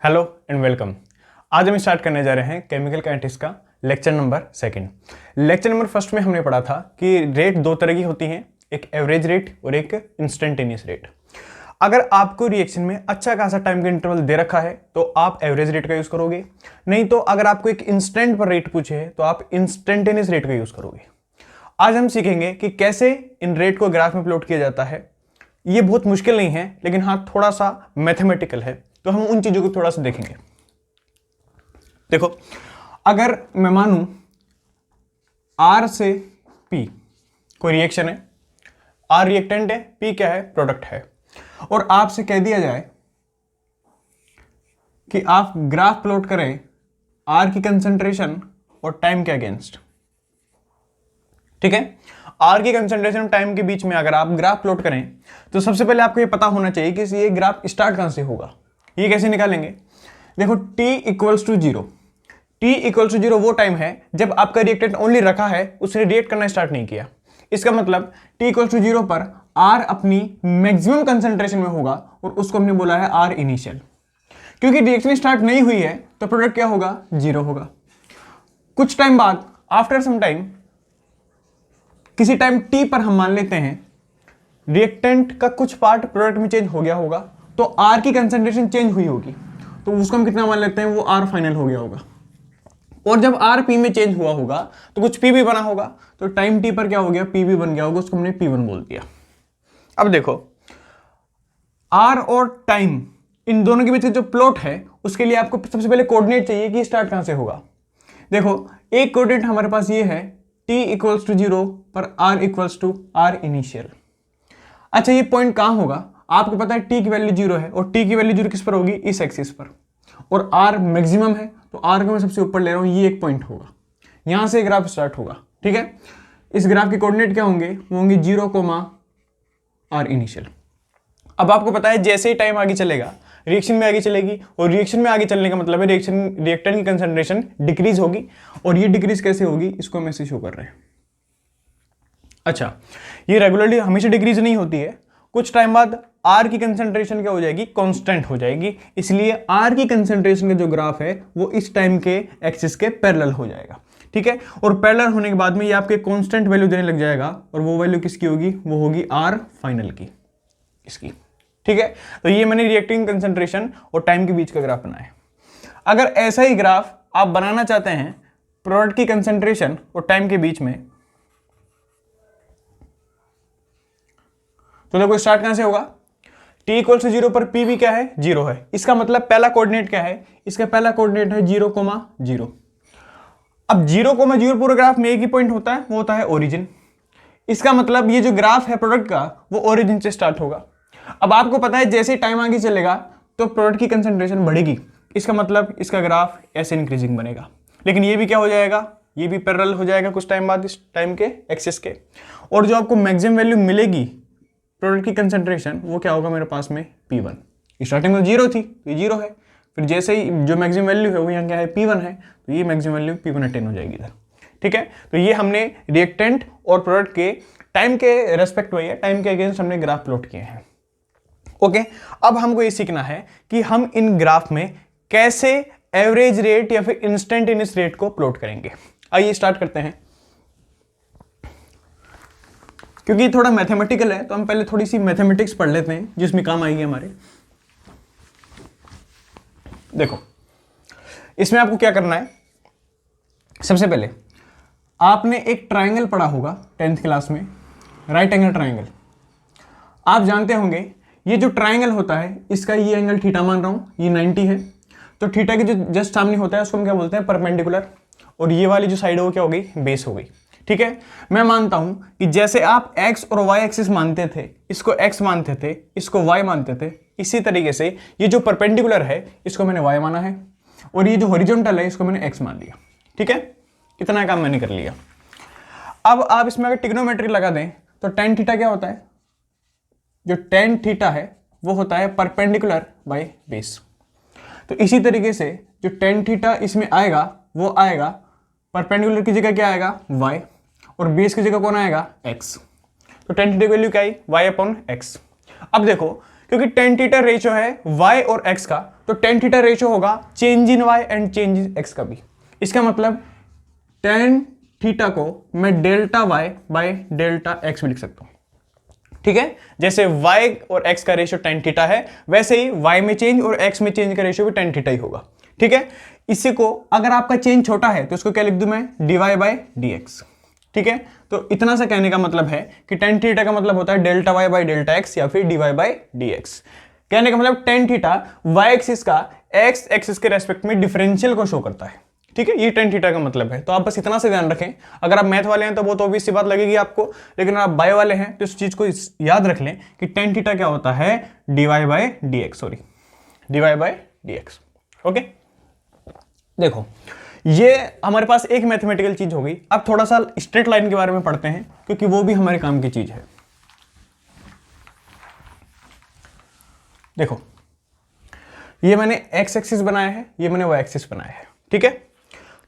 Hello and welcome. आज हम start करने जा रहे हैं केमिकल काइनेटिक्स का lecture number second. Lecture number first में हमने पढ़ा था कि रेट दो तरह की होती हैं, एक एवरेज रेट और एक इंस्टेंटेनियस रेट। अगर आपको रिएक्शन में अच्छा खासा टाइम का इंटरवल दे रखा है तो आप एवरेज रेट का यूज करोगे, नहीं तो अगर आपको एक इंस्टेंट पर रेट पूछे है तो आप इंस्टेंटेनियस रेट का यूज करोगे। आज हम सीखेंगे कि कैसे इन रेट को ग्राफ में प्लॉट किया जाता है। ये बहुत मुश्किल नहीं है, लेकिन हाँ थोड़ा सा मैथमेटिकल है, तो हम उन चीजों को थोड़ा सा देखेंगे। देखो, अगर मैं मानूं R से P कोई रिएक्शन है, R रिएक्टेंट है, P क्या है, प्रोडक्ट है, और आपसे कह दिया जाए कि आप ग्राफ प्लॉट करें R की कंसंट्रेशन और टाइम के अगेंस्ट। ठीक है, R की कंसंट्रेशन और टाइम के बीच में अगर आप ग्राफ प्लॉट करें तो सबसे पहले आपको ये पता होना चाहिए कि ये ग्राफ स्टार्ट कहां से होगा। ये कैसे निकालेंगे? देखो, t equals to zero. t equals to zero वो टाइम है जब आपका रिएक्टेंट ओनली रखा है, उसने रिएक्ट करना स्टार्ट नहीं किया। इसका मतलब t इक्वल्स टू जीरो पर R अपनी मैक्सिमम कंसंट्रेशन में होगा और उसको हमने बोला है R इनिशियल। क्योंकि रिएक्शन स्टार्ट नहीं हुई है तो प्रोडक्ट क्या होगा, जीरो होगा। कुछ टाइम बाद, आफ्टर सम टाइम, किसी टाइम t पर हम मान लेते हैं रिएक्टेंट का कुछ पार्ट प्रोडक्ट में चेंज हो गया होगा, तो R की कंसंट्रेशन चेंज हुई होगी, तो उसको हम कितना मान लेते हैं, वो R फाइनल हो गया होगा। और जब R P में चेंज हुआ होगा तो कुछ P भी बना होगा, तो टाइम T पर क्या हो गया, P भी बन गया होगा, उसको हमने P1 बोल दिया। अब देखो, R और टाइम इन दोनों के बीच जो प्लॉट है उसके लिए आपको सबसे पहले कोऑर्डिनेट चाहिए कि स्टार्ट कहां से होगा। देखो, एक कोऑर्डिनेट हमारे पास ये है t इक्वल्स टू जीरो पर R equals to R initial. अच्छा, ये पॉइंट कहां होगा? आपको पता है t की वैल्यू जीरो है, और t की वैल्यू जीरो किस पर होगी, इस एक्सिस पर, और R मैक्सिमम है, तो R को मैं सबसे ऊपर ले रहा हूं, ये एक पॉइंट होगा, यहां से ग्राफ स्टार्ट होगा। ठीक है, इस ग्राफ के कोऑर्डिनेट क्या होंगे, वो होंगे 0, R इनिशियल। अब आपको पता है जैसे ही टाइम आगे चलेगा रिएक्शन में आगे चलेगी, और रिएक्शन में आगे चलने का मतलब है रिएक्टेंट की कंसंट्रेशन डिक्रीज होगी, और ये डिक्रीज कैसे होगी, इसको हम ऐसे शो कर रहे हैं। अच्छा, ये रेगुलरली हमेशा डिक्रीज नहीं होती है, कुछ टाइम बाद R की कंसंट्रेशन क्या हो जाएगी, कांस्टेंट हो जाएगी, इसलिए R की कंसंट्रेशन का जो ग्राफ है वो इस टाइम के एक्सिस के पैरेलल हो जाएगा। ठीक है, और पैरेलल होने के बाद में ये आपके कांस्टेंट वैल्यू देने लग जाएगा, और वो वैल्यू किसकी होगी, वो होगी R फाइनल की, इसकी। ठीक है, तो ये मैंने रिएक्टिंग कंसंट्रेशन और टाइम के बीच का ग्राफ बनाया है। अगर ऐसा ही ग्राफ आप बनाना चाहते हैं प्रोडक्ट की कंसंट्रेशन और टाइम के बीच में, तो देखो स्टार्ट कहां से होगा, t इक्वल से जीरो पर p भी क्या है, जीरो है। इसका मतलब पहला कोऑर्डिनेट क्या है, इसका पहला कोऑर्डिनेट है 0,0। अब 0,0 पूरे ग्राफ में एक ही पॉइंट होता है, वो होता है ओरिजिन। इसका मतलब ये जो ग्राफ है प्रोडक्ट का वो ओरिजिन से स्टार्ट होगा। अब आपको पता है जैसे टाइम आगे चलेगा तो प्रोडक्ट की कंसंट्रेशन बढ़ेगी, इसका मतलब इसका ग्राफ ऐसे इंक्रीजिंग बनेगा। लेकिन ये भी क्या हो जाएगा, ये भी पैरेलल हो जाएगा कुछ टाइम बाद इस टाइम के एक्सिस के, और जो आपको मैक्सिमम वैल्यू मिलेगी प्रोडक्ट की कंसंट्रेशन वो क्या होगा मेरे पास में, P1। स्टार्टिंग में जीरो थी तो ये जीरो है, फिर जैसे ही जो मैक्सिमम वैल्यू है वो यहाँ क्या है, P1 है, तो ये मैक्सिमम वैल्यू P1 अटेन हो जाएगी इधर। ठीक है, तो ये हमने रिएक्टेंट और प्रोडक्ट के टाइम के रेस्पेक्ट में, टाइम के अगेंस्ट हमने ग्राफ प्लॉट किए हैं। ओके, अब हमको ये सीखना है कि हम इन ग्राफ में कैसे एवरेज रेट या फिर इंस्टेंटेनियस रेट को प्लॉट करेंगे। आइए स्टार्ट करते हैं। क्योंकि थोड़ा मैथमेटिकल है तो हम पहले थोड़ी सी मैथमेटिक्स पढ़ लेते हैं जिसमें काम आएगी हमारे। देखो, इसमें आपको क्या करना है, सबसे पहले आपने एक ट्रायंगल पढ़ा होगा 10th क्लास में, राइट एंगल ट्रायंगल। आप जानते होंगे ये जो ट्रायंगल होता है इसका ये एंगल थीटा मान रहा हूं, ये 90 है, तो थीटा के जो जस्ट सामने होता है उसको हम क्या बोलते हैं, परपेंडिकुलर, और ये वाली जो साइड है वो क्या हो गई, बेस हो गई। ठीक है, मैं मानता हूं कि जैसे आप x और y एक्सिस मानते थे, इसको x मानते थे, इसको y मानते थे, इसी तरीके से ये जो परपेंडिकुलर है इसको मैंने y माना है, और ये जो हॉरिजॉन्टल है इसको मैंने x मान लिया। ठीक है, इतना काम मैंने कर लिया। अब आप इसमें अगर ट्रिग्नोमेट्री लगा दें तो tan थीटा क्या होता है, जो tan थीटा है वो होता है परपेंडिकुलर बाय बेस। तो इसी तरीके से जो tan थीटा इसमें आएगा वो आएगा परपेंडिकुलर की जगह क्या आएगा, y, और बेस की जगह कौन आएगा, x। तो tan थीटा की वैल्यू क्या आई, y अपॉन x। अब देखो क्योंकि टेन थीटा रेशियो है y और x का, तो टेन थीटा रेशियो होगा change in y and change in x का भी। इसका मतलब टेन थीटा को मैं delta y by delta x भी लिख सकता हूं। ठीक है, जैसे y और x का रेशियो टेन थीटा है, वैसे ही y में चेंज और x में चेंज का रेशियो भी टेन थीटा ही होगा। ठीक है, इसी को अगर आपका चेंज छोटा है तो इसको क्या लिख दूं मैं, dy बाय dx। ठीक है, तो इतना सा कहने का मतलब है कि टेन थीटा का मतलब होता है delta y by delta x या फिर dy बाय dx। कहने का मतलब टेन थीटा y एक्सिस का x एक्सिस के रेस्पेक्ट में डिफरेंशियल को शो करता है। ठीक है, ये टेन थीटा का मतलब है। तो आप बस इतना से ध्यान रखें। अगर आप मैथ वाले हैं तो बहुत ऑब्वियस सी बात लगेगी आपको, लेकिन आप बाय वाले हैं तो इस चीज को याद रख लें कि टेन थीटा क्या होता है, dy by dx, sorry dy by dx। Okay, देखो ये हमारे पास एक मैथमेटिकल चीज हो गई। अब थोड़ा सा स्ट्रेट लाइन के बारे में पढ़ते हैं, क्योंकि वो भी हमारे काम की चीज है। देखो ये मैंने x एक्सिस बनाया है, ये मैंने y एक्सिस बनाया है। ठीक है,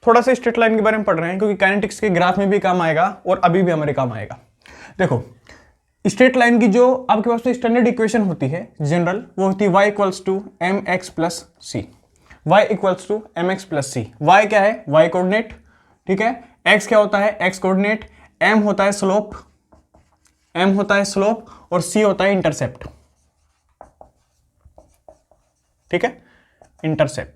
थोड़ा सा स्ट्रेट लाइन के बारे में पढ़ रहे हैं, क्योंकि काइनेटिक्स के ग्राफ में भी काम आएगा और अभी भी हमारे काम आएगा। देखो स्ट्रेट लाइन की जो आपके पास स्टैंडर्ड इक्वेशन होती है जनरल, वो होती है y equals to M x plus C. y equals to M x plus C. y क्या है, y कोऑर्डिनेट। ठीक है, x क्या होता है, x कोऑर्डिनेट। m होता है स्लोप, m होता है स्लोप और c होता है इंटरसेप्ट। ठीक है, इंटरसेप्ट।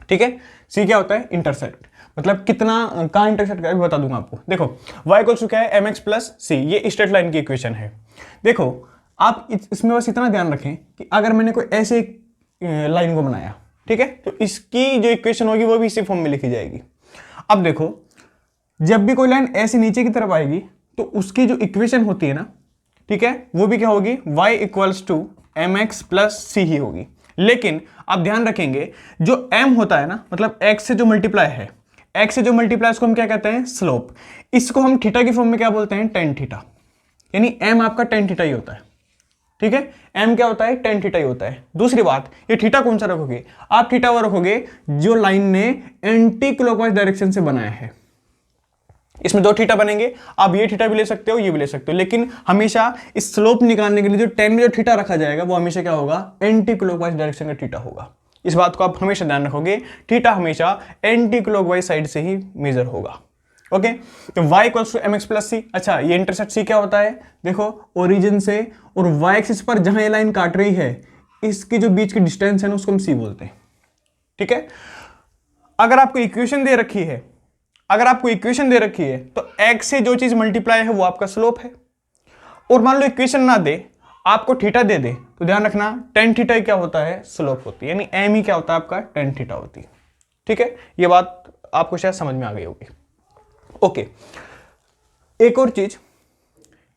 ठीक है, c क्या होता है, इंटरसेप्ट, मतलब कितना कहां इंटरसेप्ट करेगा बता दूंगा आपको। देखो y इक्वल्स टू क्या है, एम एक्स प्लस सी, ये स्ट्रेट लाइन की इक्वेशन है। देखो आप इसमें बस इतना ध्यान रखें कि अगर मैंने कोई ऐसे लाइन को बनाया, ठीक है, तो इसकी जो इक्वेशन होगी वो भी इसी फॉर्म में लिखी जाएगी। अब देखो जब भी कोई लाइन ऐसे नीचे की तरफ आएगी तो उसकी जो इक्वेशन होती है ना, ठीक है, वो भी क्या होगी, y equals to M x plus C ही होगी। लेकिन आप ध्यान रखेंगे जो m होता है ना, मतलब x से जो मल्टीप्लाई है, x से जो मल्टीप्लाई उसको हम क्या कहते हैं, स्लोप। इसको हम थीटा की फॉर्म में क्या बोलते हैं, टेन थीटा, यानी m आपका टेन थीटा ही होता है। ठीक है, m क्या होता है, टेन थीटा ही होता है। दूसरी बात, ये थीटा कौन सा रखोगे, आप थीटा वो रखोगे जो लाइन ने एंटी क्लॉकवाइज डायरेक्शन से बनाया है। इसमें दो थीटा बनेंगे, आप ये थीटा भी ले सकते हो, ये भी ले सकते हो, लेकिन हमेशा इस स्लोप निकालने के लिए जो टेन में जो थीटा रखा जाएगा वो हमेशा क्या होगा, एंटी क्लॉकवाइज डायरेक्शन का थीटा होगा। इस बात को आप हमेशा ध्यान रखोगे, थीटा हमेशा एंटी क्लॉकवाइज साइड से ही मेजर होगा। ओके, तो y equals to M x plus C. अच्छा, ये इंटरसेक्ट c क्या होता है, देखो ओरिजिन से और y एक्सिस पर जहां ये लाइन काट रही है, इसकी जो बीच की डिस्टेंस है ना उसको हम c बोलते हैं। ठीक है, अगर आपको इक्वेशन दे रखी है, अगर आपको इक्वेशन दे रखी है तो x से जो चीज मल्टीप्लाई है वो आपका स्लोप है। और मान लो इक्वेशन ना दे, आपको थीटा दे दे, तो ध्यान रखना टेन थीटा क्या होता है, स्लोप होती है, यानी m ही क्या होता है आपका, टेन थीटा होती है। ठीक है, ये बात आपको शायद समझ में आ गई होगी। ओके, एक और चीज,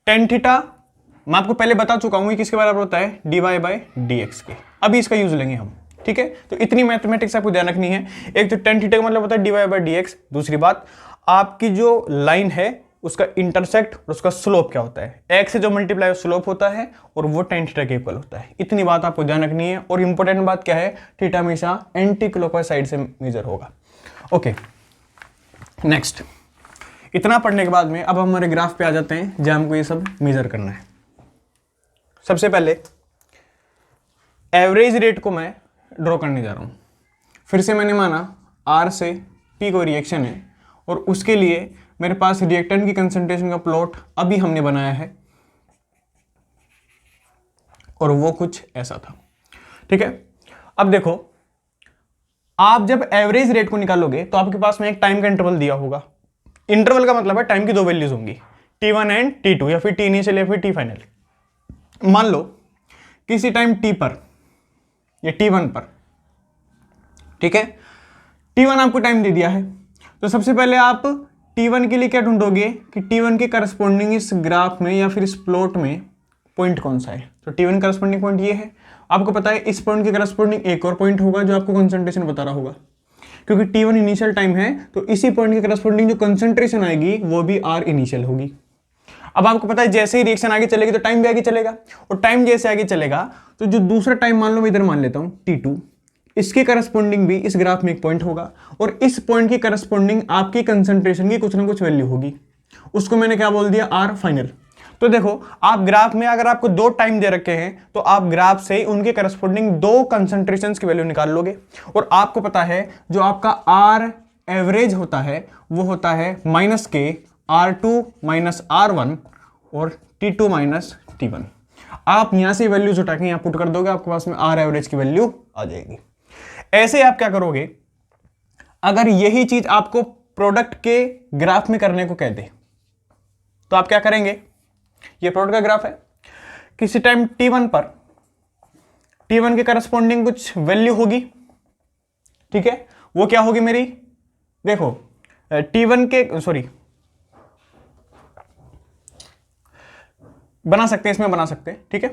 टेन थीटा मैं आपको पहले बता चुका हूं किसके बराबर होता है, dy बाय dx के। अभी इसका यूज लेंगे हम। ठीक है, तो इतनी मैथमेटिक्स आपको ध्यान रखनी है। एक तो टेन थीटा का मतलब होता है dy बाय dx। दूसरी बात, आपकी जो लाइन है उसका इंटरसेक्ट और उसका स्लोप क्या होता है, x से जो मल्टीप्लाई स्लोप होता है और वो टेन थीटा के इक्वल होता है। इतनी बात आपको ध्यान रखनी है। और इंपॉर्टेंट बात क्या है, थीटा हमेशा एंटी क्लॉकवाइज साइड से मेजर होगा। ओके, नेक्स्ट, इतना पढ़ने के बाद में अब हमारे ग्राफ पे आ जाते हैं जहां हमको ये सब मेजर करना है। सबसे पहले एवरेज रेट को मैं ड्रॉ करने जा रहा हूं। फिर से मैंने माना R से P को रिएक्शन है और उसके लिए मेरे पास रिएक्टेंट की कंसंट्रेशन का प्लॉट अभी हमने बनाया है और वो कुछ ऐसा था। ठीक है, अब देखो आप जब एवरेज रेट को निकालोगे तो आपके पास में एक टाइम का इंटरवल दिया होगा। इंटरवल का मतलब है टाइम की दो वैल्यूज होंगी, t1 एंड t2, या फिर t इनिशियल या फिर t फाइनल। मान लो किसी टाइम t पर या t1 पर, ठीक है, t1 आपको टाइम दे दिया है, तो सबसे पहले आप t1 के लिए क्या ढूंढोगे कि t1 के करस्पॉन्डिंग इस ग्राफ में या फिर इस प्लॉट में पॉइंट कौन सा है। तो t1 करस्पॉन्डिंग पॉइंट ये है। आपको पता है इस पॉइंट के करस्पॉन्डिंग एक और पॉइंट होगा जो आपको कंसंट्रेशन बता रहा होगा, क्योंकि t1 इनिशियल टाइम है तो इसी पॉइंट के करस्पॉन्डिंग जो कंसंट्रेशन आएगी वो भी r इनिशियल होगी। अब आपको पता है जैसे ही रिएक्शन आगे चलेगी तो टाइम भी आगे चलेगा, और टाइम जैसे आगे चलेगा तो जो दूसरा टाइम मान लो मैं इधर मान लेता हूं t2, इसके करस्पॉन्डिंग भी इस ग्राफ में एक पॉइंट होगा और इस पॉइंट की करस्पॉन्डिंग आपकी कंसंट्रेशन की कुछ ना कुछ वैल्यू होगी। उसको मैंने क्या बोल दिया, r फाइनल। तो देखो आप ग्राफ में अगर आपको दो टाइम दे रखे हैं तो आप ग्राफ से उनके करस्पॉन्डिंग दो कंसंट्रेशंस की वैल्यू निकाल लोगे। और आपको पता है जो आपका आर एवरेज होता है वो होता है माइनस के R2 माइनस R1 और T2 माइनस T1। आप यहां से वैल्यूज उठा के यहां पुट कर दोगे, आपके पास में आर एवरेज की वैल्यू आ जाएगी। ऐसे आप क्या करोगे, अगर यही चीज आपको प्रोडक्ट के ग्राफ में करने को कह दे तो आप क्या करेंगे, ये प्रोडक्ट का ग्राफ है, किसी टाइम T1 पर T1 के करस्पॉन्डिंग कुछ वैल्यू होगी, ठीक है, वो क्या होगी मेरी, देखो T1 के सॉरी बना सकते हैं, इसमें बना सकते हैं, ठीक है,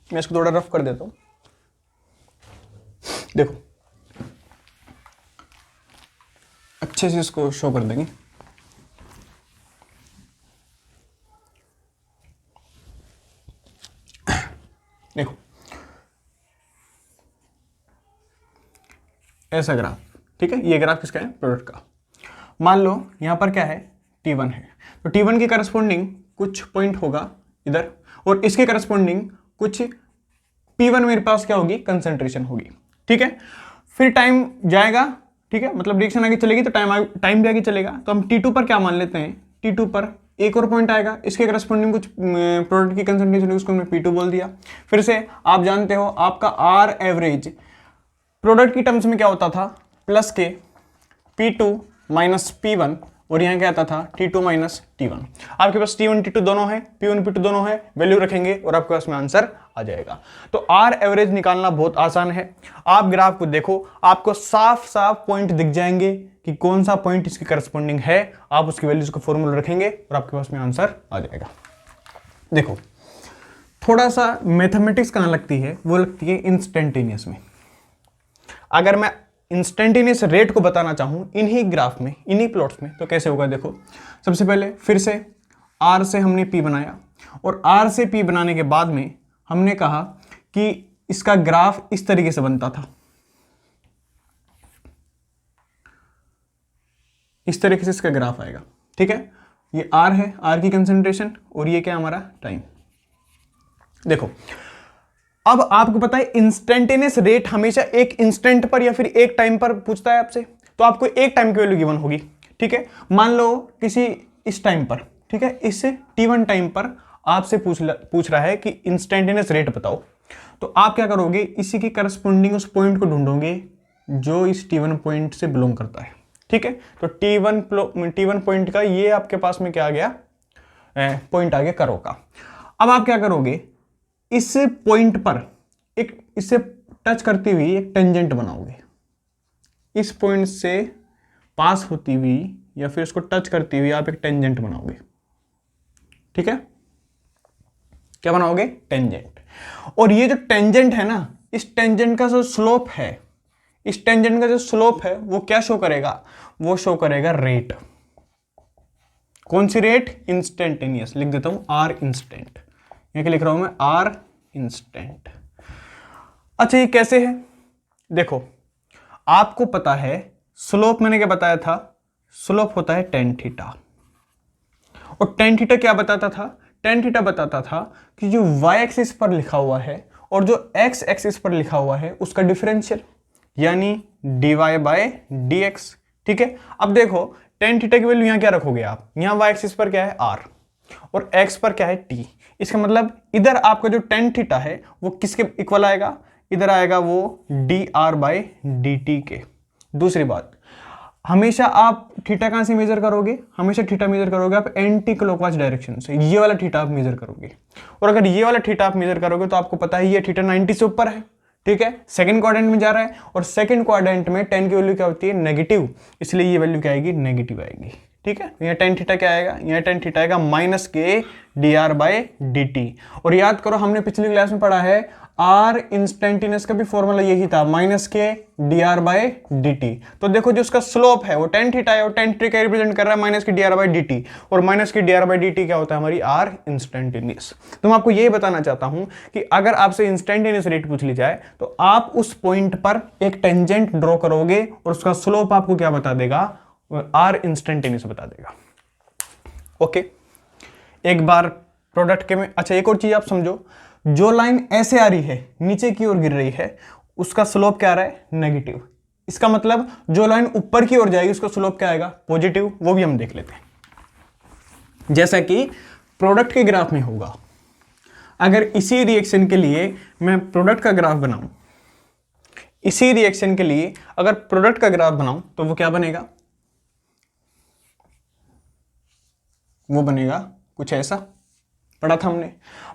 मैं इसको थोड़ा रफ कर देता हूं। देखो अच्छे से इसको शो कर देंगे। देखो ऐसा ग्राफ, ठीक है, ये ग्राफ किसका है, प्रोडक्ट का। मान लो यहां पर क्या है, T1 है, तो T1 के करस्पॉन्डिंग कुछ पॉइंट होगा इधर, और इसके करस्पॉन्डिंग कुछ P1 मेरे पास क्या होगी, कंसंट्रेशन होगी, ठीक है। फिर टाइम जाएगा, ठीक है, मतलब रिएक्शन आगे चलेगी तो टाइम भी आगे चलेगा, तो हम T2 पर क्या मान लेते हैं, T2 पर एक और पॉइंट आएगा, इसके करस्पॉन्डिंग कुछ प्रोडक्ट की कंसंट्रेशन होगी, उसको हमने P2 बोल दिया। फिर से आप जानते हो आपका आर एवरेज प्रोडक्ट की टर्म्स में क्या होता था, प्लस के P2 माइनस P1, और यहाँ क्या आता था T2 माइनस T1। आपके पास T1 T2 दोनों है, P1 P2 दोनों है, वैल्यू रखेंगे और आपके पास में आंसर आ जाएगा। तो आर एवरेज निकालना बहुत आसान है। आप ग्राफ को देखो, आपको साफ साफ पॉइंट दिख जाएंगे कि कौन सा पॉइंट इसके करस्पॉन्डिंग है, आप उसकी वैल्यूज को फॉर्मूला रखेंगे और आपके पास में आंसर आ जाएगा। देखो थोड़ा सा मैथमेटिक्स कहाँ लगती है, वो लगती है इंस्टेंटेनियस में। अगर मैं इंस्टेंटेनियस रेट को बताना चाहूं इन्हीं ग्राफ में, इन्हीं प्लॉट्स में, तो कैसे होगा, देखो सबसे पहले फिर से R से हमने P बनाया, और R से P बनाने के बाद में हमने कहा कि इसका ग्राफ इस तरीके से बनता था, इस तरीके से इसका ग्राफ आएगा, ठीक है। ये R है, R की कंसंट्रेशन, और ये क्या हमारा टाइम। देखो अब आपको पता है इंस्टेंटेनियस रेट हमेशा एक इंस्टेंट पर या फिर एक टाइम पर पूछता है आपसे, तो आपको एक टाइम की वैल्यू गिवन होगी, ठीक है। मान लो किसी इस टाइम पर, ठीक है, इस T1 टाइम पर आपसे पूछ रहा है कि इंस्टेंटेनियस रेट बताओ, तो आप क्या करोगे, इसी के करस्पॉन्डिंग उस पॉइंट को ढूंढोगे जो इस T1 पॉइंट से बिलोंग करता है, ठीक है। तो T1 पॉइंट का ये आपके पास में क्या आ गया, पॉइंट आ गया करो का। अब आप क्या करोगे, इस पॉइंट पर एक इससे टच करती हुई एक टेंजेंट बनाओगे, इस पॉइंट से पास होती हुई या फिर इसको टच करती हुई आप एक टेंजेंट बनाओगे, ठीक है। क्या बनाओगे, टेंजेंट। और ये जो टेंजेंट है ना, इस टेंजेंट का जो स्लोप है, इस टेंजेंट का जो स्लोप है वो क्या शो करेगा, वो शो करेगा रेट। कौन सी रेट, इंस्टेंटेनियस। लिख देता हूं आर इंस्टेंट, ये क्या लिख रहा हूं मैं, आर इंस्टेंट। अच्छा ये कैसे है, देखो आपको पता है स्लोप मैंने क्या बताया था, स्लोप होता है tan थीटा, और tan थीटा क्या बताता था, tan थीटा बताता था कि जो y एक्सिस पर लिखा हुआ है और जो x एक्सिस पर लिखा हुआ है उसका डिफरेंशियल, यानी dy बाय dx, ठीक है। अब देखो tan थीटा की वैल्यू यहां क्या रखोगे आप, यहां y एक्सिस पर क्या है r और x पर क्या है t, इसका मतलब इधर आपका जो tan थीटा है वो किसके इक्वल आएगा, इधर आएगा वो dr बाय dt के। दूसरी बात, हमेशा आप थीटा कहां से मेजर करोगे, हमेशा थीटा मेजर करोगे आप एंटी क्लॉकवाइज डायरेक्शन से, ये वाला थीटा आप मेजर करोगे। और अगर ये वाला थीटा आप मेजर करोगे तो आपको पता है ये थीटा 90 से ऊपर है, ठीक है, सेकंड क्वाड्रेंट में जा रहा है, और सेकंड क्वाड्रेंट में tan की वैल्यू क्या होती है, नेगेटिव, इसलिए ये वैल्यू क्या आएगी, नेगेटिव आएगी, ठीक है। यहाँ tan थीटा क्या आएगा, यहाँ tan थीटा आएगा माइनस के dr बाय dt। और याद करो हमने पिछली क्लास में पढ़ा है आर इंस्टेंटेनियस का भी फॉर्मूला यही था, माइनस के dr बाय dt। तो देखो जो उसका स्लोप है वो tan थीटा है, और tan थीटा क्या रिप्रेजेंट कर रहा है, माइनस के dr बाय dt, और माइनस के dr बाय dt क्या होता है, हमारी आर इंस्टेंटेनियस। तो मैं आपको ये बताना चाहता हूं कि अगर आपसे इंस्टेंटेनियस रेट पूछ ली जाए तो आप उस पॉइंट पर एक टेंजेंट ड्रॉ करोगे और उसका स्लोप आपको क्या बता देगा, आर इंस्टेंटेनियस बता देगा। ओके, एक बार प्रोडक्ट के में। अच्छा एक और चीज आप समझो, जो लाइन ऐसे आ रही है नीचे की ओर गिर रही है उसका स्लोप क्या आ रहा है, नेगेटिव। इसका मतलब जो लाइन ऊपर की ओर जाएगी उसका स्लोप क्या आएगा, पॉजिटिव। वो भी हम देख लेते हैं। जैसा कि प्रोडक्ट के ग्राफ में होगा, अगर इसी रिएक्शन के लिए मैं प्रोडक्ट का ग्राफ बनाऊं, इसी रिएक्शन के लिए अगर प्रोडक्ट का ग्राफ बनाऊं तो वो क्या बनेगा, वो बनेगा कुछ ऐसा, पढ़ा था हमने।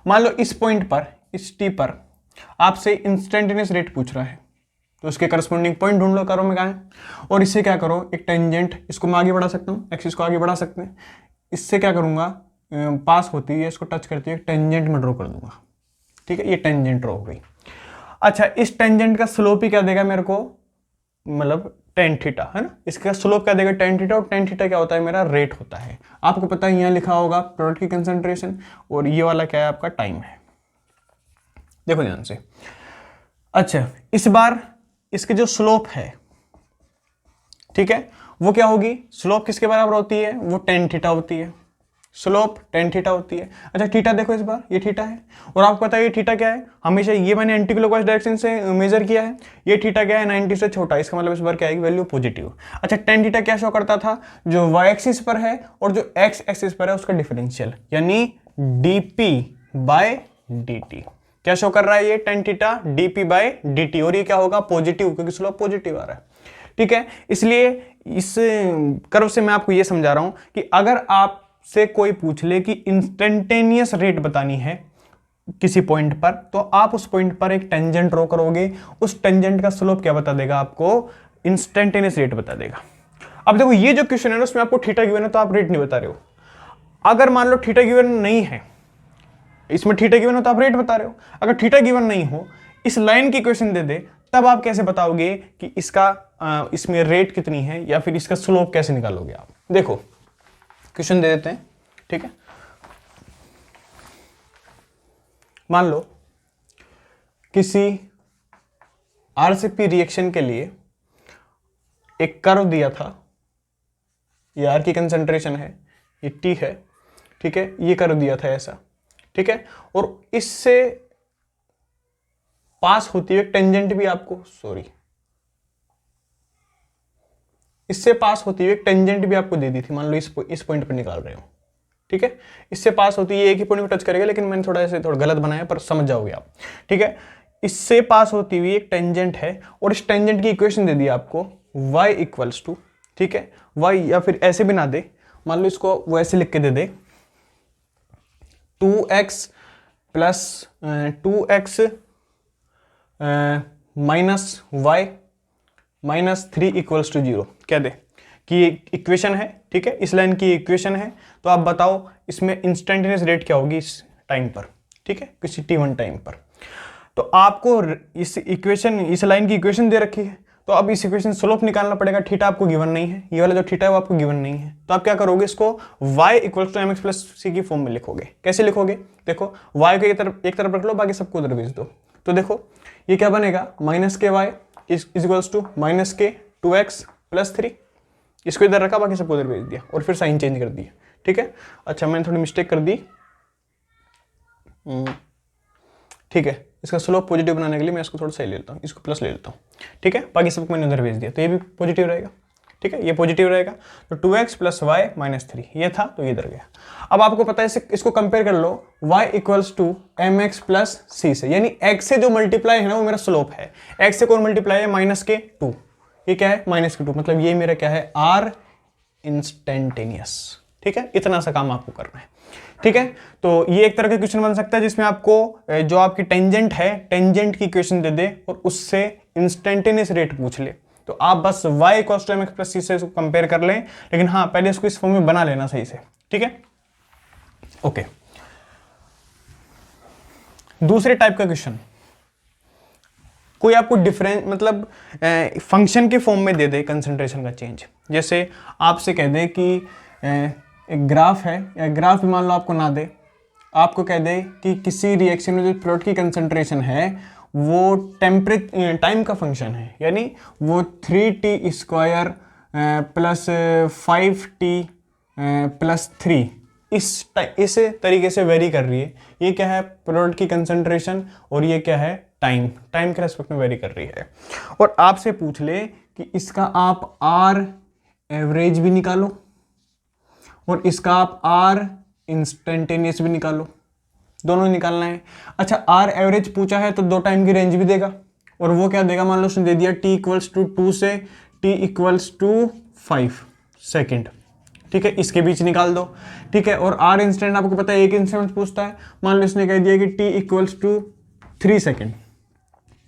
मान लो इस पॉइंट पर, इस टी पर आपसे इंस्टेंटेनियस रेट पूछ रहा है, तो उसके करस्पॉन्डिंग पॉइंट ढूंढ लो, करो में कहाँ है, और इससे क्या करो, एक टेंजेंट, इसको मैं आगे बढ़ा सकता हूँ, एक्सिस को आगे बढ़ा सकते हैं, इससे क्या करूंगा, पास होती है इसको टच करती है, टेंजेंट में ड्रॉ कर दूंगा। ठीक है, ये टेंजेंट ड्रॉ हो गई। अच्छा इस टेंजेंट का स्लोप ही क्या देगा मेरे को, मतलब टेन थीटा है ना, इसका स्लोप क्या देगा, टेन थीटा, और टेन थीटा क्या होता है, मेरा रेट होता है। आपको पता है यहाँ लिखा होगा प्रोडक्ट की कंसंट्रेशन, और ये वाला क्या है, आपका टाइम है। देखो ध्यान से। अच्छा इस बार इसकी जो स्लोप है, ठीक है, वो क्या होगी, स्लोप किसके बराबर होती है, वो टेन थीटा होती है, स्लोप टेन थीटा होती है। अच्छा थीटा देखो इस बार, ये थीटा है, और आपको पता है ये थीटा क्या है, हमेशा ये मैंने एंटी क्लॉकवाइज डायरेक्शन से मेजर किया है, ये थीटा क्या है, 90 से छोटा, इसका मतलब इस बार क्या आएगी, वैल्यू पॉजिटिव। अच्छा टेन थीटा क्या शो करता था, जो वाई एक्सिस पर है और जो एक्स एक्सिस पर है उसका डिफरेंशियल, यानी dp बाय dt। क्या शो कर रहा है ये tan theta, dp by dt, और ये क्या होगा, पॉजिटिव, क्योंकि स्लोप पॉजिटिव आ रहा है। ठीक है, इसलिए इस कर्व से मैं आपको ये समझा रहा हूं कि अगर आप से कोई पूछ ले कि इंस्टेंटेनियस रेट बतानी है किसी पॉइंट पर, तो आप उस पॉइंट पर एक टेंजेंट ड्रॉ करोगे, उस टेंजेंट का स्लोप क्या बता देगा आपको, इंस्टेंटेनियस रेट बता देगा। अब देखो ये जो क्वेश्चन है ना उसमें आपको थीटा गिवन है तो आप रेट नहीं बता रहे हो। अगर मान लो थीटा गिवन नहीं है, इसमें थीटा गिवन हो तो आप रेट बता रहे हो। अगर थीटा गिवन नहीं हो, इस लाइन की क्वेश्चन दे दे, तब आप कैसे बताओगे कि इसका इसमें रेट कितनी है, या फिर इसका स्लोप कैसे निकालोगे आप। देखो क्वेश्चन दे देते हैं, ठीक है। मान लो किसी आरसीपी रिएक्शन के लिए एक कर्व दिया था, ये आर की कंसंट्रेशन है, ये टी है, ठीक है, ये कर्व दिया था ऐसा, ठीक है, और इससे पास होती है टेंजेंट भी आपको, इससे पास होती हुई एक टेंजेंट भी आपको दे दी थी, मान लो इस पॉइंट पर निकाल रहे हो, ठीक है, इससे पास होती है, एक ही पॉइंट को टच करेगा, लेकिन मैंने थोड़ा ऐसे थोड़ा गलत बनाया पर समझ जाओगे आप। ठीक है, इससे पास होती हुई एक टेंजेंट है, और इस टेंजेंट की इक्वेशन दे दी आपको y इक्वल्स टू, ठीक है, y, या फिर ऐसे भी ना दे, मान लो इसको वो ऐसे लिख के दे दे 2x plus 2x minus y minus 3 equals to 0, क्या दे कि इक्वेशन है, ठीक है, इस लाइन की इक्वेशन है, तो आप बताओ इसमें इंस्टेंटेनियस रेट क्या होगी इस टाइम पर, ठीक है, किसी t1 टाइम पर। तो आपको इस इक्वेशन, इस लाइन की इक्वेशन दे रखी है, तो अब इस इक्वेशन स्लोप निकालना पड़ेगा। थीटा आपको गिवन नहीं है, ये वाला जो थीटा है वो आपको गिवन नहीं है, तो आप क्या करोगे, इसको y equals to mx plus C की फॉर्म में लिखोगे। कैसे लिखोगे, देखो y को एक तरफ रख लो, बाकी सबको उधर भेज दो, तो देखो ये क्या बनेगा, माइनस के वाई इक्वल्स टू माइनस के 2x प्लस 3, इसको इधर रखा, बाकी सबको उधर भेज दिया, और फिर साइन चेंज कर दिया, ठीक है। अच्छा मैंने थोड़ी मिस्टेक कर दी, ठीक है, इसका स्लोप पॉजिटिव बनाने के लिए मैं इसको थोड़ा सही ले लेता हूँ, इसको प्लस ले लेता हूँ, ठीक है, बाकी सबको मैंने उधर भेज दिया, तो ये भी पॉजिटिव रहेगा, ठीक है, ये पॉजिटिव रहेगा, तो 2x प्लस वाई माइनस 3 ये था, तो ये इधर गया। अब आपको पता है इसको कंपेयर कर लो y equals to M x plus c से, यानी x से जो मल्टीप्लाई है ना वो मेरा स्लोप है, x से कौन मल्टीप्लाई है, माइनस के 2, ये क्या है माइनस के 2, मतलब ये मेरा क्या है, r इंस्टेंटेनियस, ठीक है, इतना सा काम आपको करना है, ठीक है। तो ये एक तरह का क्वेश्चन बन सकता है जिसमें आपको जो आपकी टेंजेंट है, टेंजेंट की इक्वेशन दे दे और उससे इंस्टेंटेनियस रेट पूछ ले, तो आप बस y equals to M x plus c से कंपेयर कर लें, लेकिन हाँ पहले इसको इस फॉर्म में बना लेना सही से, ठीक है, ओके। दूसरे टाइप का क्वेश्चन, कोई आपको डिफरेंट मतलब फंक्शन के फॉर्म में दे दे कंसंट्रेशन का चेंज, जैसे आपसे कह दे कि एक ग्राफ है, या ग्राफ भी मान लो आपको ना दे, आपको कह दे कि किसी रिएक्शन में जो प्रोडक्ट की कंसंट्रेशन है वो टाइम का फंक्शन है, यानी वो 3t² प्लस 5t प्लस 3 इस तरीके से वेरी कर रही है। ये क्या है, प्रोडक्ट की कंसंट्रेशन, और ये क्या है, टाइम के रेस्पेक्ट में वेरी कर रही है। और आपसे पूछ ले कि इसका आप आर एवरेज भी निकालो और इसका आप आर इंस्टेंटेनियस भी निकालो, दोनों निकालना है। अच्छा, आर एवरेज पूछा है तो 2 टाइम की रेंज भी देगा, और वो क्या देगा, मान लो उसने दे दिया t इक्वल्स टू 2 से t इक्वल्स टू 5 सेकेंड, ठीक है, इसके बीच निकाल दो, ठीक है। और आर इंस्टेंट आपको पता है 1 इंस्टेंट पूछता है, मान लो इसने कह दिया कि t equals to 3 second,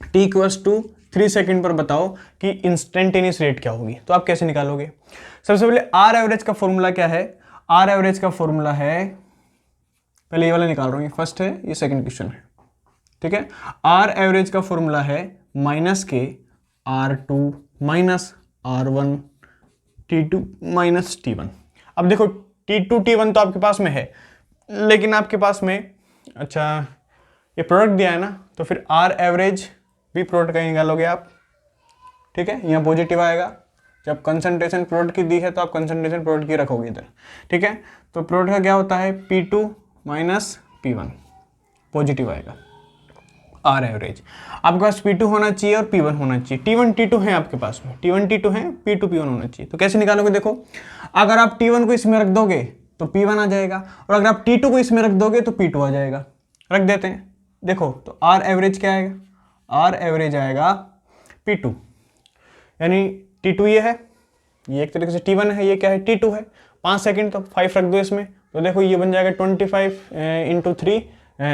t equals to 3 second पर बताओ कि इंस्टेंटेनियस रेट क्या होगी, तो आप कैसे निकालोगे। सबसे पहले आर एवरेज का फॉर्मूला क्या है, आर एवरेज का फॉर्मूला है, पहले ये वाला निकाल रहा हूँ, ये फर्स्ट है, ये सेकंड क्वेश्चन है, ठीक है। आर एवरेज का फॉर्मूला है माइनस के R2 minus R1 T2 minus T1। अब देखो T2 T1 तो आपके पास में है, लेकिन आपके पास में, अच्छा ये प्रोडक्ट दिया है ना, तो फिर आर एवरेज भी प्रोडक्ट का निकालोगे आप, ठीक है, यहाँ पॉजिटिव आएगा। जब कंसंट्रेशन प्रोडक्ट की दी है तो आप कंसंट्रेशन प्रोडक्ट की रखोगे इधर, ठीक है। तो प्रोडक्ट का क्या होता है, P2 माइनस P1, पॉजिटिव आएगा। आर एवरेज आपके पास P2 होना चाहिए और P1 होना चाहिए, T1 T2 है आपके पास में, T1 T2 है, P2 P1 होना चाहिए। तो कैसे निकालोगे, देखो अगर आप T1 को इसमें रख दोगे तो P1 आ जाएगा, और अगर आप T2 को इसमें रख दोगे तो P2 आ जाएगा। रख देते हैं, देखो तो आर एवरेज क्या आएगा, आर एवरेज आएगा P2, यानी T2 ये है, ये एक तरीके से T1 है, ये क्या है, T2 है। 5 सेकेंड तो 5 रख दो इसमें, तो देखो ये बन जाएगा 25 इंटू 3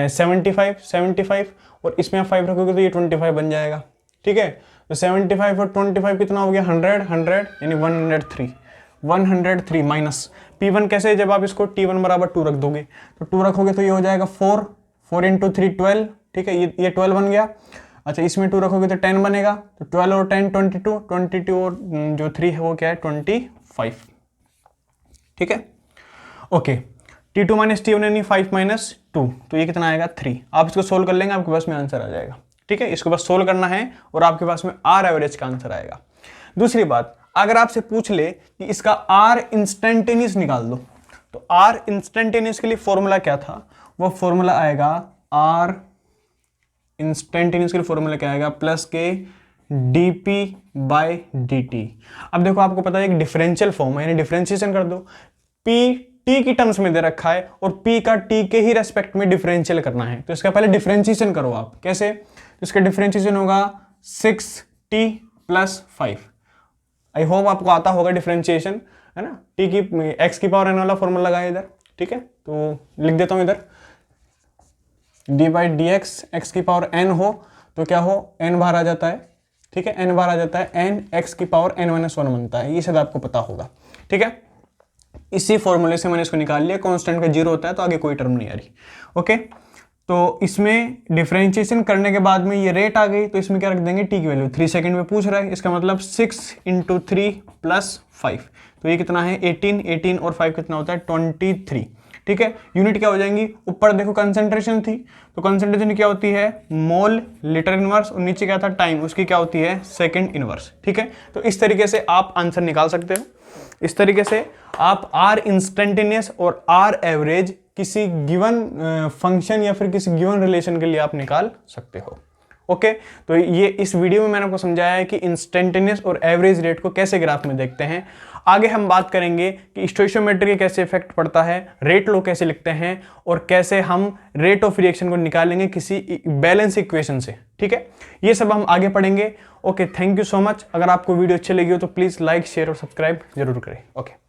75, और इसमें आप 5 रखोगे तो ये 25 बन जाएगा, ठीक है। तो 75 और 25 कितना हो गया, 100 यानी 103 माइनस P1 कैसे, जब आप इसको T1 बराबर 2 रख दोगे, तो 2 रखोगे तो ये हो जाएगा 4 इंटू 3 12, ठीक है, ये 12 बन गया। अच्छा, इसमें 2 रखोगे तो 10 बनेगा, तो 12 और 10 22 और जो 3 है वो क्या है, 25, ठीक है। ओके, T2 माइनस T1 यानी 5 माइनस 2, तो ये कितना आएगा, 3। आप इसको सोल्व कर लेंगे, आपके पास में आंसर आ जाएगा, ठीक है। इसको बस सोल्व करना है और आपके पास में आर एवरेज का आंसर आएगा। दूसरी बात, अगर आपसे पूछ ले कि इसका आर इंस्टेंटेनियस निकाल दो, तो आर इंस्टेंटेनियस के लिए फॉर्मूला क्या था, वो फॉर्मूला आएगा, आर इंस्टेंटेनियस के लिए फॉर्मूला क्या आएगा, प्लस के dp बाय dt। अब देखो आपको पता है एक डिफरेंशियल फॉर्म है, यानी डिफरेंशिएशन कर दो, p t की टर्म्स में दे रखा है और p का t के ही रेस्पेक्ट में डिफरेंशियल करना है, तो इसका पहले डिफरेंशिएशन करो आप। कैसे, तो इसका डिफरेंशिएशन होगा 6t प्लस 5। आई होप आपको आता होगा डिफरेंशिएशन, है ना। t की x की पावर n वाला फॉर्मूला लगाया इधर, ठीक है, तो लिख देता हूं इधर, D by D x, x की पावर n हो तो क्या हो, n बाहर आ जाता है, ठीक है, n बाहर आ जाता है, n x की पावर n माइनस 1 बनता है, ये शायद आपको पता होगा, ठीक है। इसी फॉर्मूले से मैंने इसको निकाल लिया, कांस्टेंट का 0 होता है तो आगे कोई टर्म नहीं आ रही, ओके। तो इसमें डिफरेंशिएशन करने के बाद में ये रेट आ गई, तो इसमें क्या रख देंगे, t की वैल्यू 3 सेकंड में पूछ रहा है, इसका मतलब 6 इंटू 3 प्लस 5, तो ये कितना है, 18 और 5 कितना होता है, 23, ठीक है। यूनिट क्या हो जाएंगी, ऊपर देखो कंसंट्रेशन थी, तो कंसंट्रेशन क्या होती है, मोल लीटर इनवर्स, और नीचे क्या था, टाइम, उसकी क्या होती है, सेकंड इनवर्स, ठीक है। तो इस तरीके से आप आंसर निकाल सकते हो। इस तरीके से आप आर इंस्टेंटेनियस और आर एवरेज किसी गिवन फंक्शन या फिर किसी गिवन रिलेशन के लिए आप निकाल सकते हो, ओके। तो ये इस वीडियो में मैंने आपको समझाया है कि इंस्टेंटेनियस और एवरेज रेट को कैसे ग्राफ में देखते हैं। आगे हम बात करेंगे कि स्टोइशियोमेट्री के कैसे इफेक्ट पड़ता है, रेट लो कैसे लिखते हैं, और कैसे हम रेट ऑफ रिएक्शन को निकालेंगे किसी बैलेंस इक्वेशन से, ठीक है। ये सब हम आगे पढ़ेंगे, okay. Thank you so much. अगर आपको वीडियो अच्छी लगी हो तो प्लीज़ लाइक, शेयर और सब्सक्राइब जरूर करें, ओके।